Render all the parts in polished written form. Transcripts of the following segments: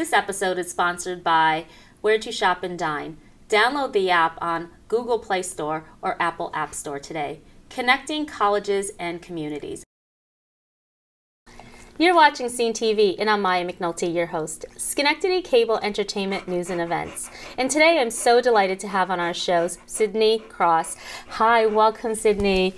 This episode is sponsored by Where to Shop and Dine. Download the app on Google Play Store or Apple App Store today. Connecting colleges and communities. You're watching Scene TV, and I'm Maya McNulty, your host, Schenectady Cable Entertainment News and Events. And today I'm so delighted to have on our shows Cydney Cross. Hi, welcome, Cydney.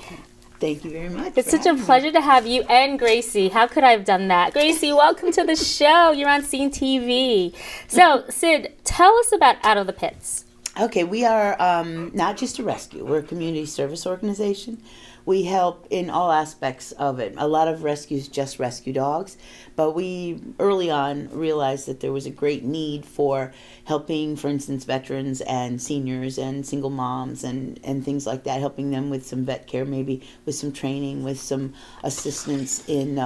Thank you very much. It's such a pleasure to have you and Gracie. How could I have done that? Gracie, welcome to the show. You're on Scene TV. So, Cyd, tell us about Out of the Pits. Okay, we are not just a rescue. We're a community service organization. We help in all aspects of it. A lot of rescues just rescue dogs, but we early on realized that there was a great need for helping, for instance, veterans and seniors and single moms and things like that, helping them with some vet care, maybe with some training, with some assistance in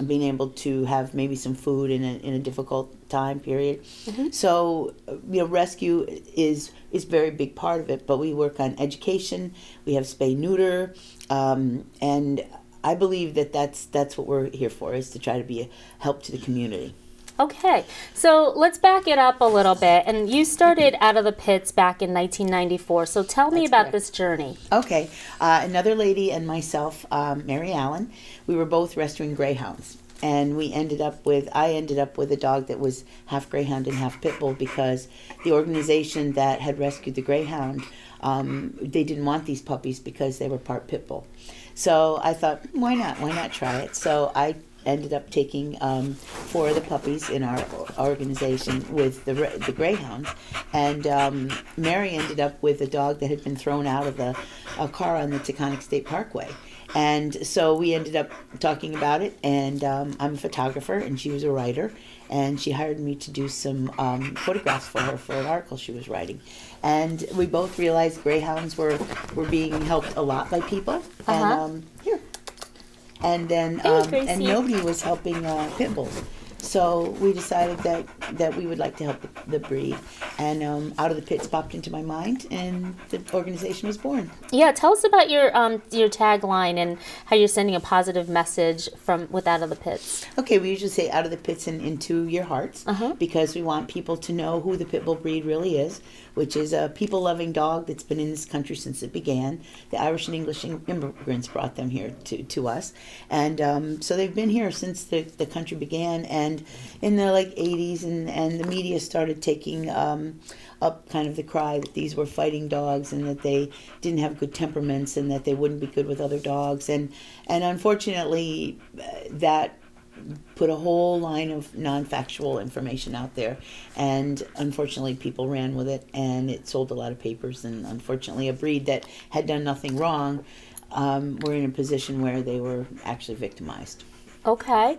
being able to have maybe some food in a difficult time period. Mm-hmm. So, rescue is a very big part of it, but we work on education. We have spay-neuter, and I believe that that's what we're here for, is to try to be a help to the community. Okay, so let's back it up a little bit. And you started Out of the Pits back in 1994, so tell me about this journey. Okay, another lady and myself, Mary Allen, we were both rescuing greyhounds. And I ended up with a dog that was half greyhound and half pit bull, because the organization that had rescued the greyhound, they didn't want these puppies because they were part pit bull. So I thought, why not try it? So I ended up taking 4 of the puppies in our organization with the greyhounds, and Mary ended up with a dog that had been thrown out of a car on the Taconic State Parkway. And so we ended up talking about it, and I'm a photographer and she was a writer, and she hired me to do some photographs for her for an article she was writing. And we both realized greyhounds were being helped a lot by people. And and then and nobody was helping pit bulls. So we decided that we would like to help the breed, and Out of the Pits popped into my mind, and the organization was born. Yeah, tell us about your tagline and how you're sending a positive message with Out of the Pits. Okay, we usually say Out of the Pits and into your hearts, because we want people to know who the pit bull breed really is, which is a people-loving dog that's been in this country since it began. The Irish and English immigrants brought them here to us, and so they've been here since the country began. And in the 80s, and the media started taking up kind of the cry that these were fighting dogs and that they didn't have good temperaments and that they wouldn't be good with other dogs. And unfortunately, that put a whole line of non-factual information out there, and unfortunately people ran with it, and it sold a lot of papers. And unfortunately, a breed that had done nothing wrong were in a position where they were actually victimized. Okay,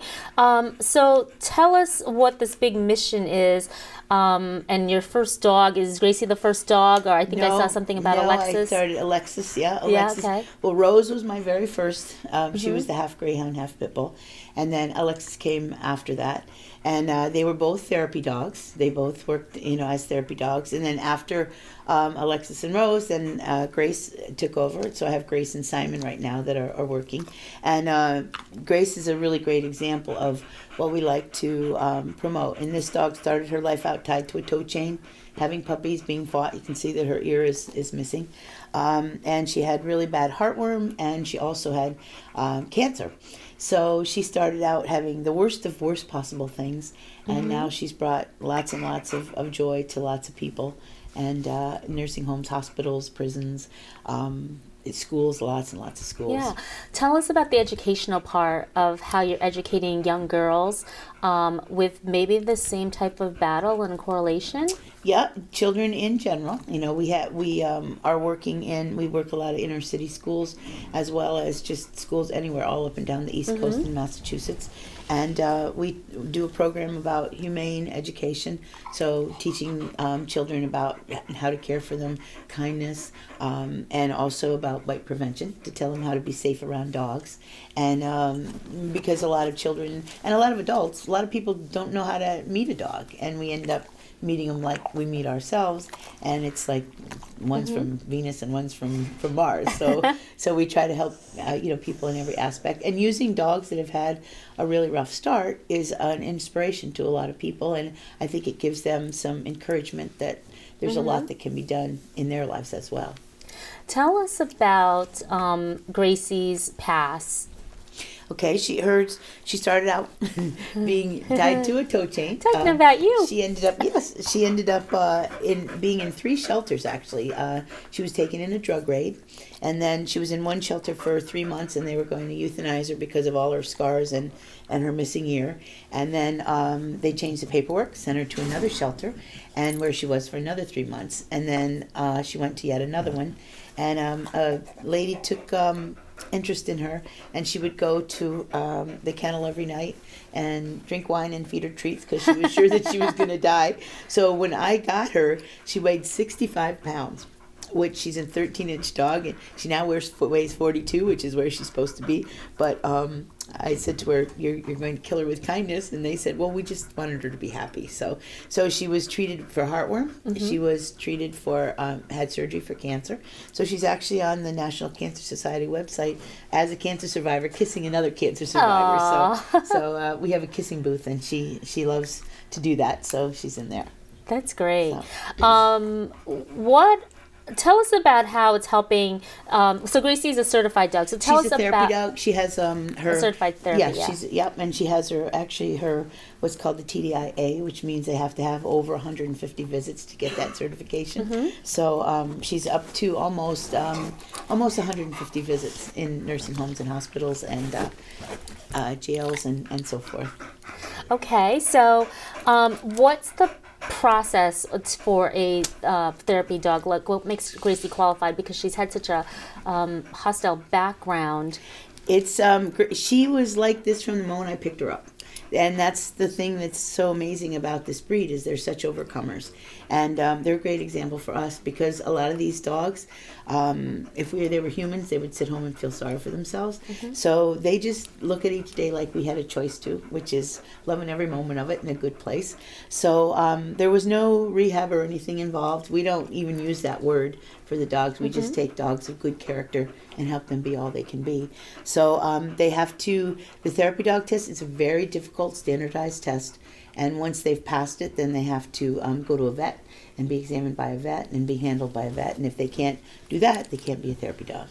so tell us what this big mission is, and your first dog. Is Gracie the first dog, or I think I saw something about Alexis? I started Alexis, Alexis. Yeah, okay. Well, Rose was my very first. She was the half greyhound, half pit bull, and then Alexis came after that. And they were both therapy dogs. They both worked, as therapy dogs. And then after Alexis and Rose, then Grace took over. So I have Grace and Simon right now that are working. And Grace is a really great example of what we like to promote. And this dog started her life out tied to a tow chain, having puppies, being fought. You can see that her ear is missing. And she had really bad heartworm, and she also had cancer. So she started out having the worst of worst possible things, and now she's brought lots and lots of joy to lots of people, and nursing homes, hospitals, prisons, schools, lots and lots of schools. Yeah. Tell us about the educational part of how you're educating young girls with maybe the same type of battle and correlation. Yeah, children in general. We are working we work a lot of inner city schools, as well as just schools anywhere all up and down the East Coast in Massachusetts. And we do a program about humane education, so teaching children about how to care for them, kindness, and also about bite prevention, to tell them how to be safe around dogs. And because a lot of children and a lot of adults, a lot of people don't know how to meet a dog, and we end up meeting them like we meet ourselves, and it's like one's from Venus and one's from Mars. So we try to help people in every aspect. And using dogs that have had a really rough start is an inspiration to a lot of people, and I think it gives them some encouragement that there's a lot that can be done in their lives as well. Tell us about Gracie's past. Okay, she started out being tied to a tow chain. Talking about you. She ended up being in 3 shelters actually. She was taken in a drug raid, and then she was in one shelter for 3 months, and they were going to euthanize her because of all her scars and her missing ear. And then they changed the paperwork, sent her to another shelter, and where she was for another 3 months. And then she went to yet another one, and a lady took interest in her, and she would go to the kennel every night and drink wine and feed her treats because she was sure that she was going to die. So when I got her, she weighed 65 pounds, which she's a 13-inch dog, and she now weighs 42, which is where she's supposed to be. But I said to her, you're going to kill her with kindness, and they said, well, we just wanted her to be happy. So she was treated for heartworm. She was treated for had surgery for cancer. So she's actually on the National Cancer Society website as a cancer survivor, kissing another cancer survivor. So we have a kissing booth, and she loves to do that. So she's in there. That's great. Tell us about how it's helping. So Gracie's a certified dog. So tell us about. She's a therapy dog. She has her certified therapy. Yeah, and she has her what's called the TDIA, which means they have to have over 150 visits to get that certification. So she's up to almost 150 visits in nursing homes and hospitals and jails and so forth. Okay, so what's the process for a therapy dog? Like, what makes Gracie qualified? Because she's had such a hostile background. It's she was like this from the moment I picked her up. And that's the thing that's so amazing about this breed is they're such overcomers. And they're a great example for us because a lot of these dogs, if they were humans, they would sit home and feel sorry for themselves. So they just look at each day like we had a choice to, which is loving every moment of it in a good place. So there was no rehab or anything involved. We don't even use that word for the dogs. We just take dogs of good character and help them be all they can be. So they have to, the therapy dog test is a very difficult standardized test. And once they've passed it, then they have to go to a vet and be examined by a vet and be handled by a vet. And if they can't do that, they can't be a therapy dog.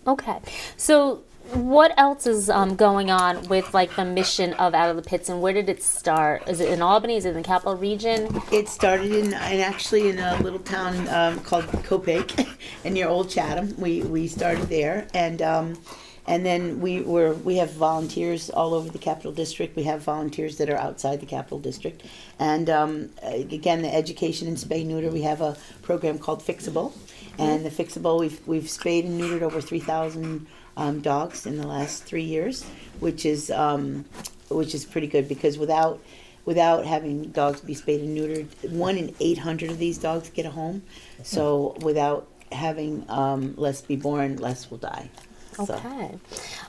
Okay. So what else is going on with like the mission of Out of the Pits, and where did it start? Is it in Albany? Is it in the Capital Region? It started actually in a little town called Copake, near Old Chatham. We started there, and then we have volunteers all over the Capital District. We have volunteers that are outside the Capital District. And again, the education in spay neuter, we have a program called Fixable. And the Fixable, we've spayed and neutered over 3,000 dogs in the last 3 years, which is pretty good because without having dogs be spayed and neutered, 1 in 800 of these dogs get a home. So without having less be born, less will die. Okay.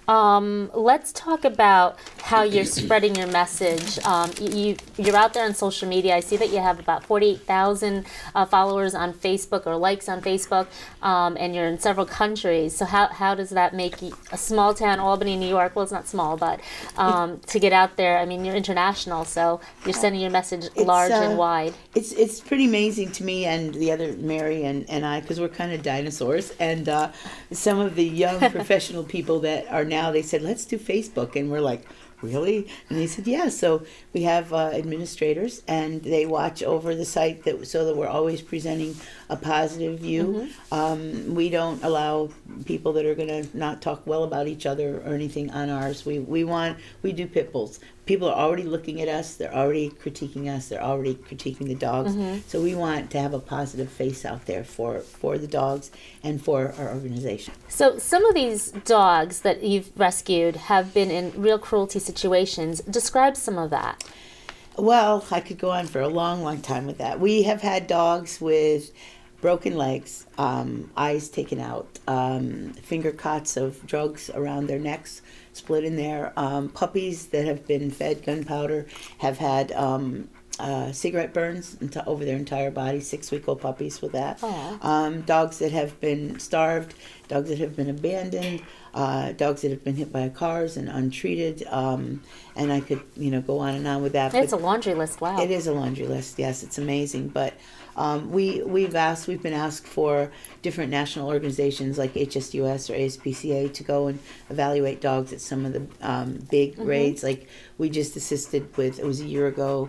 Let's talk about how you're spreading your message. You're out there on social media. I see that you have about 48,000 followers on Facebook or likes on Facebook, and you're in several countries. So how does that make you, a small town, Albany, New York, well, it's not small, but to get out there? I mean, you're international, so you're sending your message large and wide. It's pretty amazing to me and the other Mary and I, because we're kind of dinosaurs, and some of the young professional people that are now, they said, let's do Facebook, and we're like, really? And they said, yeah. So we have administrators, and they watch over the site so that we're always presenting a positive view. We don't allow people that are going to not talk well about each other or anything on ours. We do pit bulls. People are already looking at us. They're already critiquing us. They're already critiquing the dogs. So we want to have a positive face out there for the dogs and for our organization. So some of these dogs that you've rescued have been in real cruelty situations. Describe some of that. Well, I could go on for a long, long time with that. We have had dogs with broken legs, eyes taken out, finger cuts of drugs around their necks, split in there. Puppies that have been fed gunpowder have had cigarette burns over their entire body, 6-week-old puppies with that. Aw. Dogs that have been starved, dogs that have been abandoned, dogs that have been hit by cars and untreated, and I could, go on and on with that. It's a laundry list, wow. It is a laundry list, yes, it's amazing. But we've been asked for different national organizations like HSUS or ASPCA to go and evaluate dogs at some of the big raids. Like we just assisted with, it was a year ago,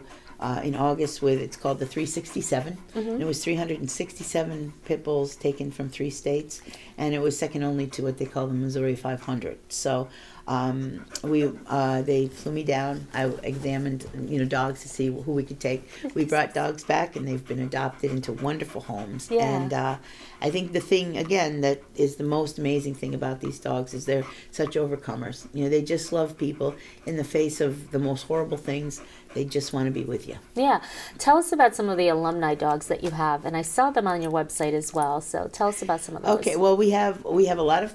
in August with, it's called the 367, and it was 367 pit bulls taken from 3 states, and it was second only to what they call the Missouri 500. So they flew me down. I examined dogs to see who we could take. We brought dogs back, and they've been adopted into wonderful homes. Yeah. And I think the thing again that is the most amazing thing about these dogs is they're such overcomers. They just love people in the face of the most horrible things. They just want to be with you. Yeah. Tell us about some of the alumni dogs that you have, and I saw them on your website as well. So tell us about some of those. Okay. Well, we have a lot of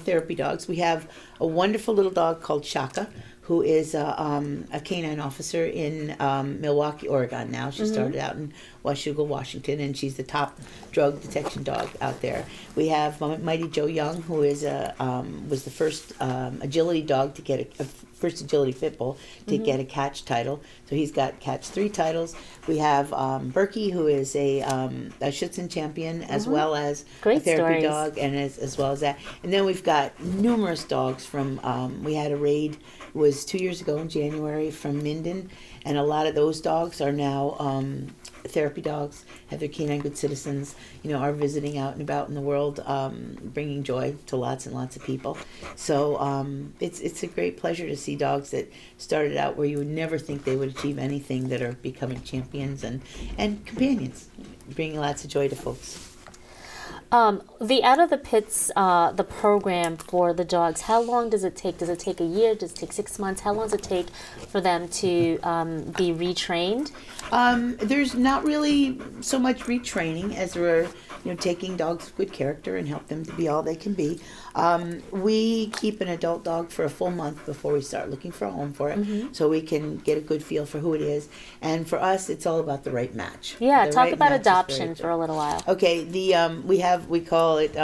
therapy dogs. We have a wonderful little dog called Shaka, who is a canine officer in Milwaukee, Oregon. Now she started out in Washougal, Washington, and she's the top drug detection dog out there. We have Mighty Joe Young, who is was the first agility dog to get first agility pit bull to get a catch title. So he's got catch 3 titles. We have Berkey, who is a Schutzen champion, as well as Great a therapy stories. dog, and as well as that. And then we've got numerous dogs from. We had a raid. It was 2 years ago in January from Minden, and a lot of those dogs are now therapy dogs, have their canine good citizens, are visiting out and about in the world, bringing joy to lots and lots of people. So it's a great pleasure to see dogs that started out where you would never think they would achieve anything that are becoming champions and companions, bringing lots of joy to folks. The Out of the Pits, the program for the dogs, how long does it take? Does it take a year? Does it take 6 months? How long does it take for them to be retrained? There's not really so much retraining as we're taking dogs of good character and help them to be all they can be. We keep an adult dog for a full month before we start looking for a home for it, so we can get a good feel for who it is. And for us, it's all about the right match. Yeah, The talk right about match is adoption very for a little while. Okay, we call it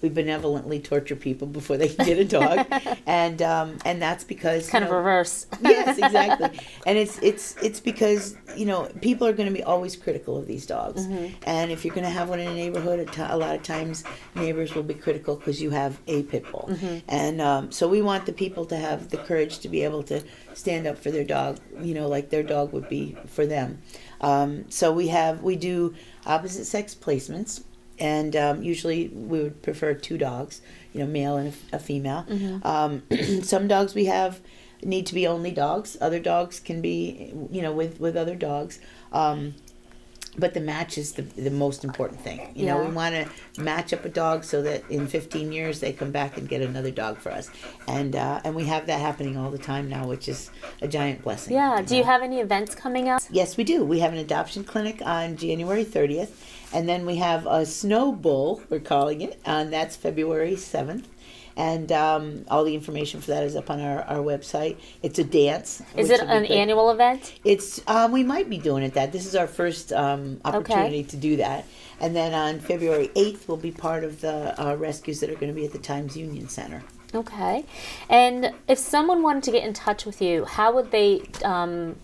we benevolently torture people before they can get a dog, and that's because Kind of reverse. Yes, exactly, and it's because people are going to be always critical of these dogs, and if you're going to have one in a neighborhood, a lot of times neighbors will be critical because you have a pit bull, and so we want the people to have the courage to be able to stand up for their dog, like their dog would be for them. So we do opposite sex placements. And usually we would prefer 2 dogs, male and a female. Some dogs we have need to be only dogs. Other dogs can be, with other dogs. But the match is the most important thing. We want to match up a dog so that in 15 years they come back and get another dog for us. And we have that happening all the time now, which is a giant blessing. Yeah. Do you have any events coming up? Yes, we do. We have an adoption clinic on January 30th. And then we have a snow bull, we're calling it, and that's February 7th. And all the information for that is up on our website. It's a dance. Is it an annual event? It's we might be doing it that. This is our first opportunity to do that. And then on February 8th, we'll be part of the rescues that are going to be at the Times Union Center. Okay. And if someone wanted to get in touch with you, how would they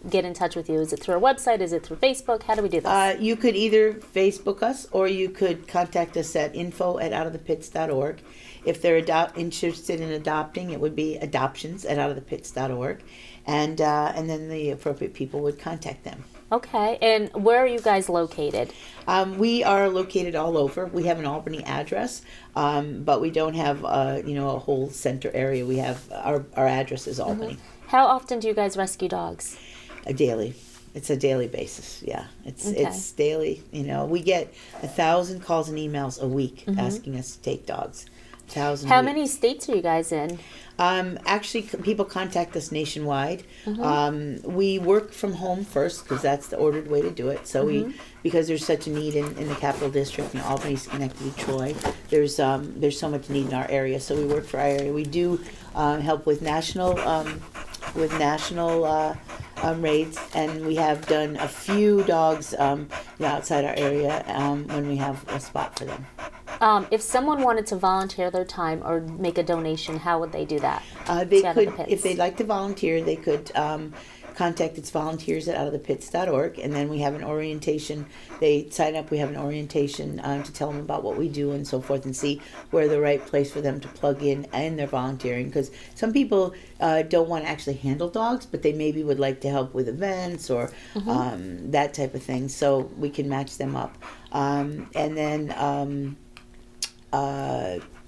get in touch with you? Is it through our website? Is it through Facebook? How do we do this? You could either Facebook us or you could contact us at info@outofthepits.org. If they're interested in adopting, it would be adoptions@outofthepits.org. And then the appropriate people would contact them. Okay. And where are you guys located? We are located all over. We have an Albany address, but we don't have a whole center area. We have our address is Albany. How often do you guys rescue dogs? Daily. It's a daily basis. Yeah, it's daily. We get 1,000 calls and emails a week asking us to take dogs. 1,000. How many states are you guys in? Actually, people contact us nationwide. We work from home first because that's the ordered way to do it. So because there's such a need in the Capital District, Albany, Schenectady, Troy. There's so much need in our area, so we work for our area. We do help with national with national raids, and we have done a few dogs outside our area when we have a spot for them. If someone wanted to volunteer their time or make a donation, how would they do that? They could, if they'd like to volunteer, they could contact its volunteers at outofthepits.org, and then we have an orientation. They sign up, we have an orientation to tell them about what we do and so forth, and see where the right place for them to plug in their volunteering, because some people don't want to actually handle dogs, but they maybe would like to help with events or that type of thing, so we can match them up. And then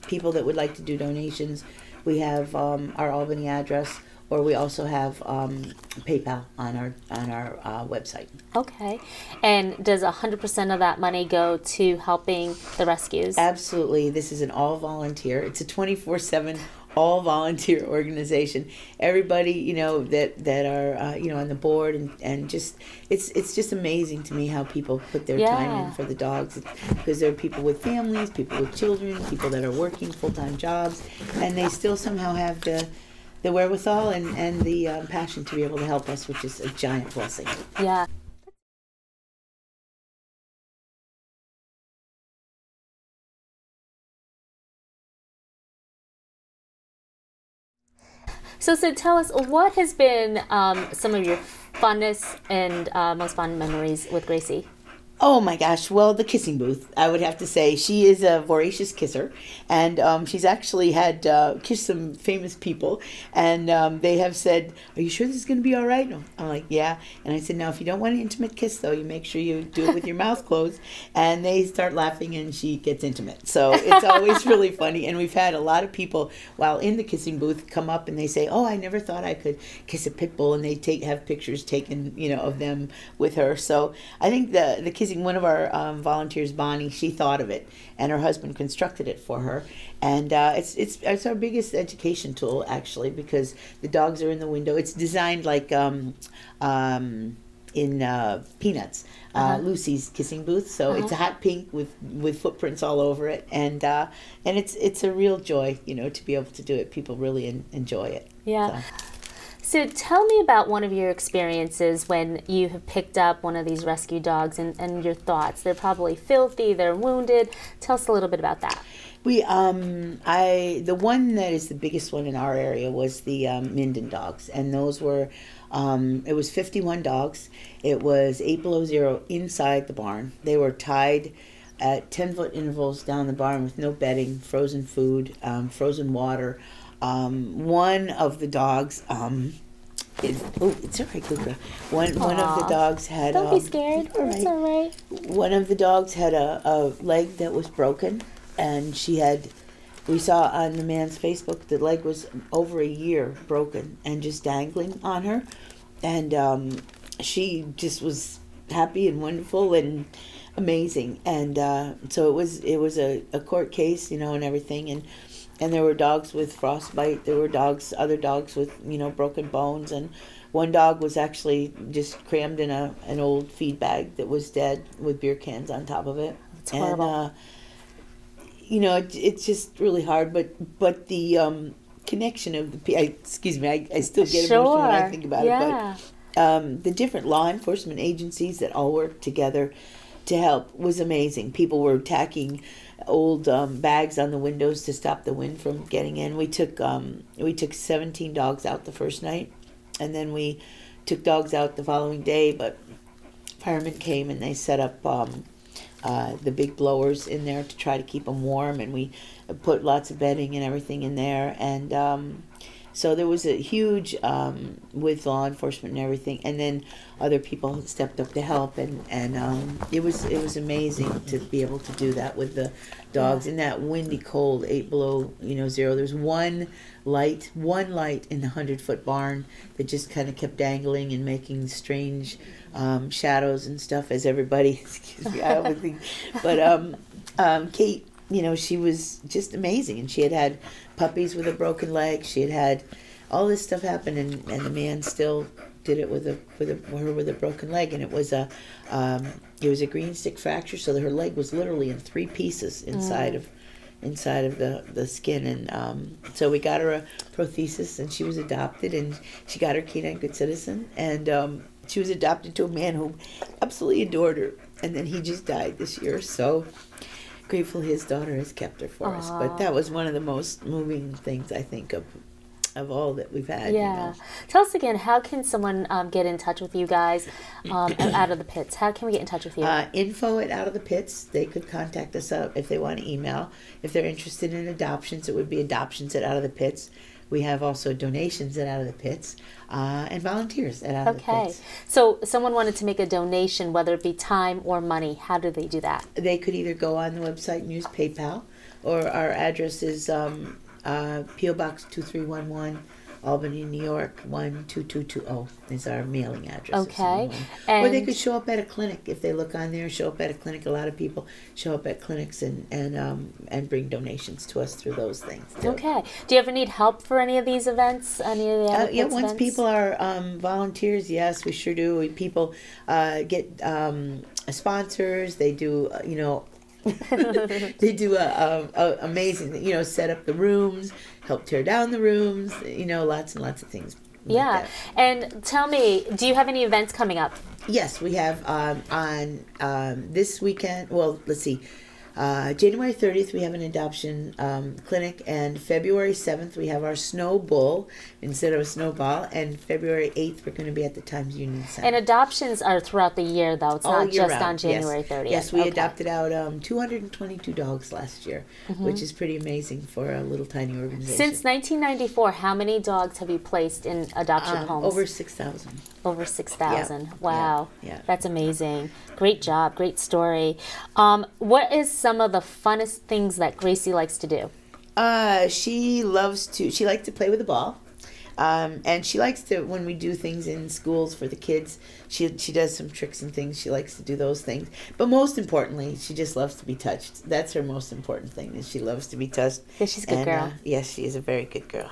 people that would like to do donations, we have our Albany address, or we also have PayPal on our website. Okay. And does 100% of that money go to helping the rescues? Absolutely. This is an all-volunteer. It's a 24/7 all-volunteer organization. Everybody, that are on the board, and just it's just amazing to me how people put their time in for the dogs, because there are people with families, people with children, people that are working full-time jobs, and they still somehow have the wherewithal and the passion to be able to help us, which is a giant blessing. Yeah. So tell us, what has been some of your funnest and most fun memories with Gracie? Oh my gosh, well, the kissing booth, I would have to say. She is a voracious kisser, and she's actually had kissed some famous people, and they have said, "Are you sure this is going to be all right?" And I'm like, "Yeah." And I said, "Now, if you don't want an intimate kiss, though, you make sure you do it with your mouth closed." And they start laughing, and she gets intimate. So it's always really funny, and we've had a lot of people, while in the kissing booth, come up and they say, "Oh, I never thought I could kiss a pit bull," and they have pictures taken, of them with her. So I think the kissing, one of our volunteers, Bonnie, she thought of it, and her husband constructed it for her, and it's our biggest education tool, actually, because the dogs are in the window. It's designed like in Peanuts, Lucy's kissing booth. So it's a hot pink with footprints all over it, and it's a real joy, to be able to do it. People really enjoy it. Yeah. So tell me about one of your experiences when you have picked up one of these rescue dogs, and your thoughts. They're probably filthy, they're wounded. Tell us a little bit about that. The one that is the biggest one in our area was the Minden dogs, and those were, it was 51 dogs. It was 8 below zero inside the barn. They were tied at 10-foot intervals down the barn with no bedding, frozen food, frozen water. One of the dogs, it's all right, Luca. One of the dogs had. Don't be scared. It's all right. One of the dogs had a leg that was broken, and we saw on the man's Facebook, the leg was over a year broken and just dangling on her, and she just was happy and wonderful and amazing, and so it was a court case, and everything, and there were dogs with frostbite. There were other dogs with, broken bones. And one dog was actually just crammed in an old feed bag that was dead with beer cans on top of it. It's horrible. And, it's just really hard. But the connection of excuse me, I still get emotional when I think about it. But the different law enforcement agencies that all work together to help was amazing. People were tacking old bags on the windows to stop the wind from getting in. We took 17 dogs out the first night, and then we took dogs out the following day, but firemen came and they set up the big blowers in there to try to keep them warm, and we put lots of bedding and everything in there, and so there was a huge, with law enforcement and everything, and then other people stepped up to help, and it was amazing to be able to do that with the dogs in that windy, cold 8 below zero. There's one light in the 100-foot barn that just kind of kept dangling and making strange shadows and stuff as everybody, excuse me, I always think, but Kate, she was just amazing, and she had puppies with a broken leg. She had all this stuff happen, and the man still did it with a broken leg, and it was a green stick fracture, so that her leg was literally in 3 pieces inside of inside of the skin. And so we got her a prothesis, and she was adopted, and she got her canine good citizen. And she was adopted to a man who absolutely adored her. And then he just died this year. So grateful his daughter has kept her for us. But that was one of the most moving things, I think, of all that we've had. Yeah. You know. Tell us again, how can someone get in touch with you guys at Out of the Pits? How can we get in touch with you? Info at Out of the Pits. They could contact us if they want to email. If they're interested in adoptions, it would be adoptions at Out of the Pits. We have also donations at Out of the Pits and volunteers at Out of the Pits. So someone wanted to make a donation, whether it be time or money. How do they do that? They could either go on the website and use PayPal, or our address is P.O. Box 2311, Albany, New York 12220 is our mailing address. Okay. Or they could show up at a clinic. If they look on there, show up at a clinic. A lot of people show up at clinics and bring donations to us through those things too. Okay. Do you ever need help for any of these events? Any of the yeah, once events? people are volunteers, yes, we sure do. People get sponsors. They do, they do amazing, set up the rooms, help tear down the rooms, lots and lots of things. Yeah. And tell me, do you have any events coming up? Yes, we have on this weekend. Well, let's see. January 30th, we have an adoption clinic, and February 7th, we have our snow bull instead of a snowball, and February 8th, we're going to be at the Times Union Center. And adoptions are throughout the year, though. It's not just round. on January 30th. Yes, we adopted out 222 dogs last year, which is pretty amazing for a little tiny organization. Since 1994, how many dogs have you placed in adoption homes? Over 6,000. Over 6,000. Wow. Yeah. That's amazing. Great job. Great story. What is some of the funnest things that Gracie likes to do? She likes to play with the ball. And she likes to, when we do things in schools for the kids, she does some tricks and things. She likes to do those things. But most importantly, she just loves to be touched. That's her most important thing, is she loves to be touched. Yeah, she's a good girl. Yes, she is a very good girl.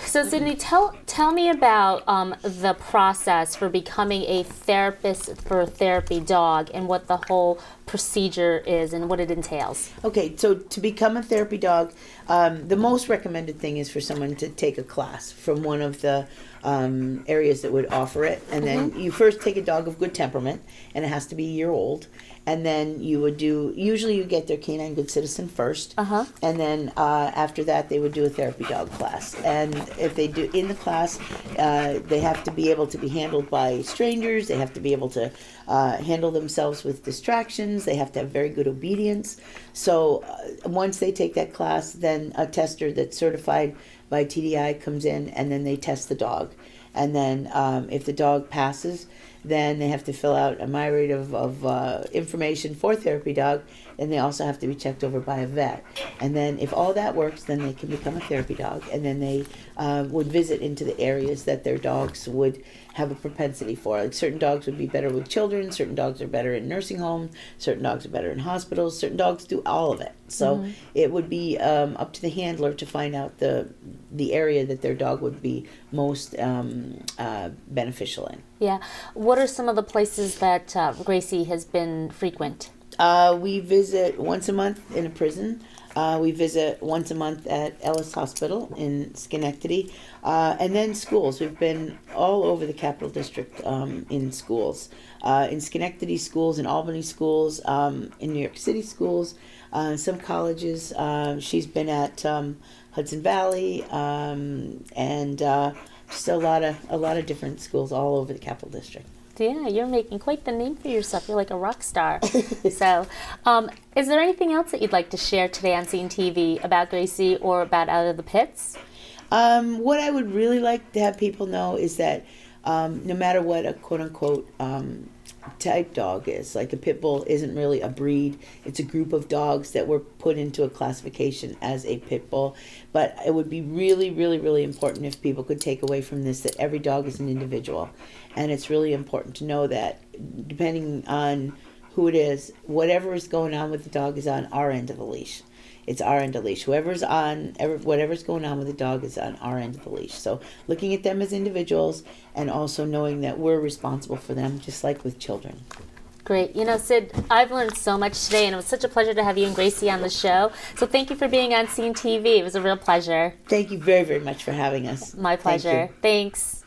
So, Cydney, tell me about the process for becoming a therapist for a therapy dog, and what the whole procedure is and what it entails. Okay, so to become a therapy dog, the most recommended thing is for someone to take a class from one of the areas that would offer it. And then you first take a dog of good temperament, and it has to be a year old. And then you would usually you get their canine good citizen first. And then after that, they would do a therapy dog class. And if they do in the class, they have to be able to be handled by strangers. They have to be able to handle themselves with distractions. They have to have very good obedience. So once they take that class, then a tester that's certified by TDI comes in, and then they test the dog. And then if the dog passes, then they have to fill out a myriad of information for therapy dog, and they also have to be checked over by a vet. And then if all that works, then they can become a therapy dog, and then they would visit into the areas that their dogs would have a propensity for. Like certain dogs would be better with children, certain dogs are better in nursing homes, certain dogs are better in hospitals, certain dogs do all of it. So it would be up to the handler to find out the area that their dog would be most beneficial in. Yeah. What are some of the places that Gracie has been frequent? We visit once a month in a prison. We visit once a month at Ellis Hospital in Schenectady. And then schools. We've been all over the Capital District in schools. In Schenectady schools, in Albany schools, in New York City schools, some colleges. She's been at Hudson Valley, and just a lot of different schools all over the Capital District. Yeah, you're making quite the name for yourself. You're like a rock star. So, is there anything else that you'd like to share today on Scene TV about Gracie or about Out of the Pits? What I would really like to have people know is that no matter what a quote-unquote type dog is, like a pit bull isn't really a breed. It's a group of dogs that were put into a classification as a pit bull. But it would be really, really, really important if people could take away from this that every dog is an individual. And it's really important to know that depending on who it is, whatever is going on with the dog is on our end of the leash. It's our end of the leash. Whatever's going on with the dog is on our end of the leash. So looking at them as individuals, and also knowing that we're responsible for them, just like with children. Great. You know, Sid, I've learned so much today, and it was such a pleasure to have you and Gracie on the show. So thank you for being on Scene TV. It was a real pleasure. Thank you very, very much for having us. My pleasure. Thanks.